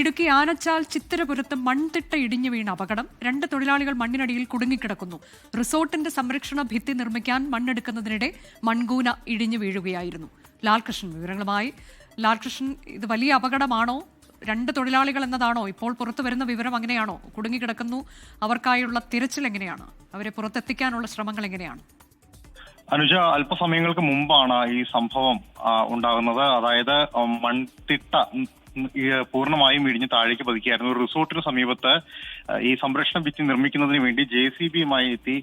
ഇടുക്കി ആനച്ചാൽ ചിത്തിരപുരത്ത് മൺതിട്ട ഇടിഞ്ഞു വീണ അപകടം. 2 തൊഴിലാളികൾ മണ്ണിനടിയിൽ കുടുങ്ങിക്കിടക്കുന്നു. റിസോർട്ടിന്റെ സംരക്ഷണ ഭിത്തി നിർമ്മിക്കാൻ മണ്ണെടുക്കുന്നതിനിടെ മൺകൂന ഇടിഞ്ഞു വീഴുകയായിരുന്നു. ലാൽകൃഷ്ണൻ വിവരങ്ങളുമായി. ലാൽകൃഷ്ണൻ, ഇത് വലിയ അപകടമാണോ? 2 തൊഴിലാളികൾ എന്നതാണോ ഇപ്പോൾ പുറത്തു വരുന്ന വിവരം? അങ്ങനെയാണോ? കുടുങ്ങിക്കിടക്കുന്നു, അവർക്കായുള്ള തിരച്ചിൽ എങ്ങനെയാണ്? അവരെ പുറത്തെത്തിക്കാനുള്ള ശ്രമങ്ങൾ എങ്ങനെയാണ്? അനുജ, അല്പസമയങ്ങൾക്ക് മുമ്പാണ് ഈ സംഭവം ഉണ്ടാകുന്നത്. അതായത് മൺതിട്ട പൂർണ്ണമായും ഇടിഞ്ഞ് താഴേക്ക് പതിക്കുകയായിരുന്നു. ഒരു റിസോർട്ടിന് സമീപത്ത് ഈ സംരക്ഷണ ഭിത്തി നിർമ്മിക്കുന്നതിന് വേണ്ടി JCBയുമായി എത്തി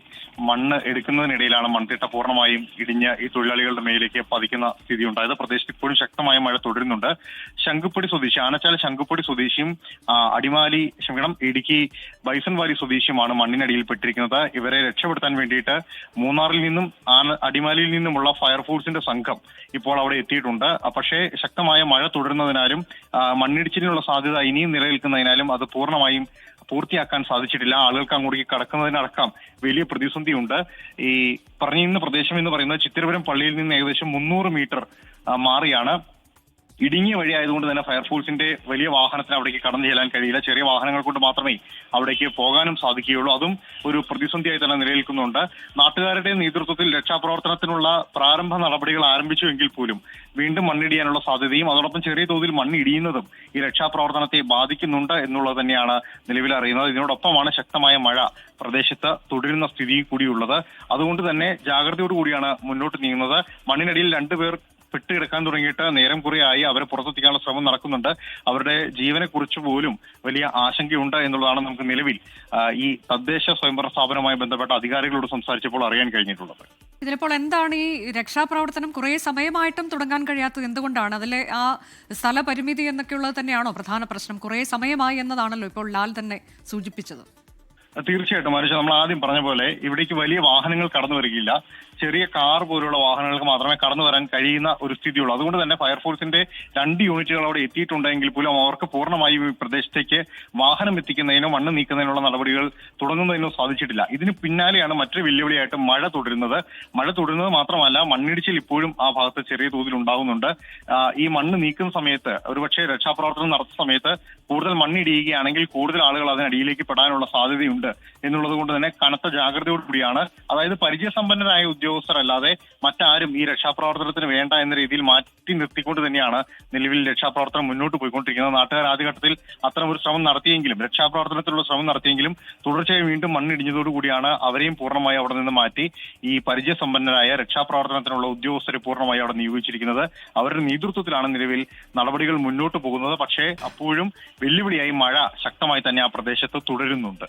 മണ്ണ് എടുക്കുന്നതിനിടയിലാണ് മൺതിട്ട പൂർണ്ണമായും ഇടിഞ്ഞ് ഈ തൊഴിലാളികളുടെ മേലേക്ക് പതിക്കുന്ന സ്ഥിതി ഉണ്ടായത്. പ്രദേശത്ത് ഇപ്പോഴും ശക്തമായ മഴ തുടരുന്നുണ്ട്. ശംഖുപ്പൊടി സ്വദേശി, ആനച്ചാൽ ശംഖുപ്പൊടി സ്വദേശിയും ഇടുക്കി ബൈസൺ വാലി സ്വദേശിയുമാണ് മണ്ണിനടിയിൽ പെട്ടിരിക്കുന്നത്. ഇവരെ രക്ഷപ്പെടുത്താൻ വേണ്ടിയിട്ട് മൂന്നാറിൽ നിന്നും അടിമാലിയിൽ നിന്നുമുള്ള ഫയർഫോഴ്സിന്റെ സംഘം ഇപ്പോൾ അവിടെ എത്തിയിട്ടുണ്ട്. പക്ഷേ ശക്തമായ മഴ തുടരുന്നതിനാലും മണ്ണിടിച്ചിലിനുള്ള സാധ്യത ഇനിയും നിലനിൽക്കുന്നതിനാലും അത് പൂർത്തിയാക്കാൻ സാധിച്ചിട്ടില്ല. ആളുകൾക്ക് അങ്ങോട്ടേക്ക് കടക്കുന്നതിനടക്കം വലിയ പ്രതിസന്ധിയുണ്ട്. ഈ പറഞ്ഞിരുന്ന പ്രദേശം എന്ന് പറയുന്നത് ചിത്തിരപുരം പള്ളിയിൽ നിന്ന് ഏകദേശം 300 മീറ്റർ മാറിയാണ്. ഇടുങ്ങിയ വഴി ആയതുകൊണ്ട് തന്നെ ഫയർഫോഴ്സിന്റെ വലിയ വാഹനത്തിന് അവിടേക്ക് കടന്നു ചെല്ലാൻ കഴിയില്ല. ചെറിയ വാഹനങ്ങൾ കൊണ്ട് മാത്രമേ അവിടേക്ക് പോകാനും സാധിക്കുകയുള്ളൂ. അതും ഒരു പ്രതിസന്ധിയായി തന്നെ നിലനിൽക്കുന്നുണ്ട്. നാട്ടുകാരുടെ നേതൃത്വത്തിൽ രക്ഷാപ്രവർത്തനത്തിനുള്ള പ്രാരംഭ നടപടികൾ ആരംഭിച്ചുവെങ്കിൽ പോലും വീണ്ടും മണ്ണിടിയാനുള്ള സാധ്യതയും അതോടൊപ്പം ചെറിയ തോതിൽ മണ്ണിടിയുന്നതും ഈ രക്ഷാപ്രവർത്തനത്തെ ബാധിക്കുന്നുണ്ട് എന്നുള്ളത് തന്നെയാണ് നിലവിൽ അറിയുന്നത്. ഇതിനോടൊപ്പമാണ് ശക്തമായ മഴ പ്രദേശത്ത് തുടരുന്ന സ്ഥിതി കൂടിയുള്ളത്. അതുകൊണ്ട് തന്നെ ജാഗ്രതയോടുകൂടിയാണ് മുന്നോട്ട് നീങ്ങുന്നത്. മണ്ണിനടിയിൽ 2 പേർ പെട്ടുകിടക്കാൻ തുടങ്ങിയിട്ട് നേരം കുറെയായി. അവരെ പുറത്തെത്തിക്കാനുള്ള ശ്രമം നടക്കുന്നുണ്ട്. അവരുടെ ജീവനെ കുറിച്ച് പോലും വലിയ ആശങ്കയുണ്ട് എന്നുള്ളതാണ് നമുക്ക് നിലവിൽ ഈ തദ്ദേശ സ്വയംഭരണ സ്ഥാപനവുമായി ബന്ധപ്പെട്ട അധികാരികളോട് സംസാരിച്ചപ്പോൾ അറിയാൻ കഴിഞ്ഞിട്ടുള്ളത്. ഇതിലിപ്പോൾ എന്താണ് ഈ രക്ഷാപ്രവർത്തനം കുറേ സമയമായിട്ടും തുടങ്ങാൻ കഴിയാത്തത്? എന്തുകൊണ്ടാണ്? അതിലെ ആ സ്ഥലപരിമിതി എന്നൊക്കെയുള്ളത് തന്നെയാണോ പ്രധാന പ്രശ്നം? കുറേ സമയമായി എന്നതാണല്ലോ ഇപ്പോൾ ലാൽ തന്നെ സൂചിപ്പിച്ചത്. തീർച്ചയായിട്ടും മനുഷ്യ, നമ്മൾ ആദ്യം പറഞ്ഞ പോലെ ഇവിടേക്ക് വലിയ വാഹനങ്ങൾ കടന്നു വരികയില്ല. ചെറിയ കാർ പോലുള്ള വാഹനങ്ങൾക്ക് മാത്രമേ കടന്നു വരാൻ കഴിയുന്ന ഒരു സ്ഥിതിയുള്ളൂ. അതുകൊണ്ട് തന്നെ ഫയർഫോഴ്സിന്റെ 2 യൂണിറ്റുകൾ അവിടെ എത്തിയിട്ടുണ്ടെങ്കിൽ പോലും അവർക്ക് പൂർണ്ണമായും ഈ പ്രദേശത്തേക്ക് വാഹനം എത്തിക്കുന്നതിനോ മണ്ണ് നീക്കുന്നതിനുള്ള നടപടികൾ തുടങ്ങുന്നതിനോ സാധിച്ചിട്ടില്ല. ഇതിന് പിന്നാലെയാണ് മറ്റൊരു വെല്ലുവിളിയായിട്ട് മഴ തുടരുന്നത്. മഴ തുടരുന്നത് മാത്രമല്ല, മണ്ണിടിച്ചിൽ ഇപ്പോഴും ആ ഭാഗത്ത് ചെറിയ തോതിൽ ഉണ്ടാകുന്നുണ്ട്. ഈ മണ്ണ് നീക്കുന്ന സമയത്ത്, ഒരുപക്ഷെ രക്ഷാപ്രവർത്തനം നടത്തുന്ന സമയത്ത് കൂടുതൽ മണ്ണിടിയുകയാണെങ്കിൽ കൂടുതൽ ആളുകൾ അതിനടിയിലേക്ക് പെടാനുള്ള സാധ്യതയുണ്ട് എന്നുള്ളത് കൊണ്ട് തന്നെ കനത്ത ജാഗ്രതയോടുകൂടിയാണ്, അതായത് പരിചയസമ്പന്നരായ ഉദ്യോഗസ്ഥരല്ലാതെ മറ്റാരും ഈ രക്ഷാപ്രവർത്തനത്തിന് വേണ്ട എന്ന രീതിയിൽ മാറ്റി നിർത്തിക്കൊണ്ട് തന്നെയാണ് നിലവിൽ രക്ഷാപ്രവർത്തനം മുന്നോട്ട് പോയിക്കൊണ്ടിരിക്കുന്നത്. നാട്ടുകാർ ആദ്യഘട്ടത്തിൽ അത്തരം ഒരു ശ്രമം നടത്തിയെങ്കിലും, രക്ഷാപ്രവർത്തനത്തിലുള്ള ശ്രമം നടത്തിയെങ്കിലും തുടർച്ചയായി വീണ്ടും മണ്ണിടിഞ്ഞതോടുകൂടിയാണ് അവരെയും പൂർണ്ണമായി അവിടെ നിന്ന് മാറ്റി ഈ പരിചയസമ്പന്നരായ രക്ഷാപ്രവർത്തനത്തിനുള്ള ഉദ്യോഗസ്ഥരെ പൂർണ്ണമായി അവിടെ നിയോഗിച്ചിരിക്കുന്നത്. അവരുടെ നേതൃത്വത്തിലാണ് നിലവിൽ നടപടികൾ മുന്നോട്ട് പോകുന്നത്. പക്ഷേ അപ്പോഴും വെല്ലുവിളിയായി മഴ ശക്തമായി തന്നെ ആ പ്രദേശത്ത് തുടരുന്നുണ്ട്.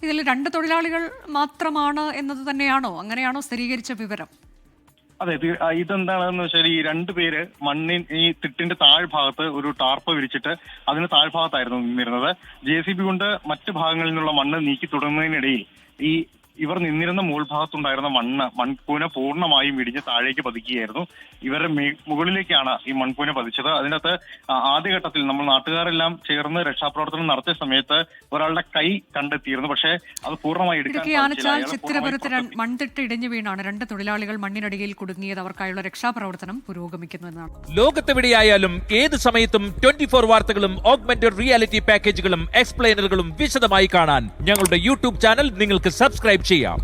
ഇതിൽ 2 തൊഴിലാളികൾ മാത്രമാണ് എന്നത് തന്നെയാണോ? അങ്ങനെയാണോ സ്ഥിരീകരിച്ച വിവരം? അതെ, ഇതെന്താണെന്ന് വെച്ചാൽ ഈ 2 പേര് ഈ തിട്ടിന്റെ താഴ്ഭാഗത്ത് ഒരു ടാർപ്പ് വിരിച്ചിട്ട് അതിന് താഴ്ഭാഗത്തായിരുന്നു നിന്നിരുന്നത്. JCB കൊണ്ട് മറ്റു ഭാഗങ്ങളിൽ നിന്നുള്ള മണ്ണ് നീക്കി തുടങ്ങുന്നതിനിടയിൽ ഇവർ നിന്നിരുന്ന മുകൾ ഭാഗത്തുണ്ടായിരുന്ന മൺകൂന പൂർണ്ണമായും ഇടിഞ്ഞ് താഴേക്ക് പതിക്കുകയായിരുന്നു. ഇവരുടെ മുകളിലേക്കാണ് ഈ മൺകൂന പതിച്ചത്. അതിനകത്ത് ആദ്യഘട്ടത്തിൽ നമ്മൾ നാട്ടുകാരെല്ലാം ചേർന്ന് രക്ഷാപ്രവർത്തനം നടത്തിയ സമയത്ത് ഒരാളുടെ കൈ കണ്ടെത്തിയിരുന്നു. പക്ഷേ അത് പൂർണ്ണമായി ചിത്തിരപുരത്ത് മൺതിട്ട് ഇടിഞ്ഞു വീണാണ് 2 തൊഴിലാളികൾ മണ്ണിനടിയിൽ കുടുങ്ങിയത്. അവർക്കായുള്ള രക്ഷാപ്രവർത്തനം പുരോഗമിക്കുന്നു എന്നാണ്. ലോകത്തെവിടെയായാലും ഏത് സമയത്തും 24 വാർത്തകളും ഓഗ്മെന്റഡ് റിയാലിറ്റി പാക്കേജുകളും എക്സ്പ്ലെയിനറുകളും വിശദമായി കാണാൻ ഞങ്ങളുടെ YouTube ചാനൽ നിങ്ങൾക്ക് സബ്സ്ക്രൈബ് ചെയ്യാം.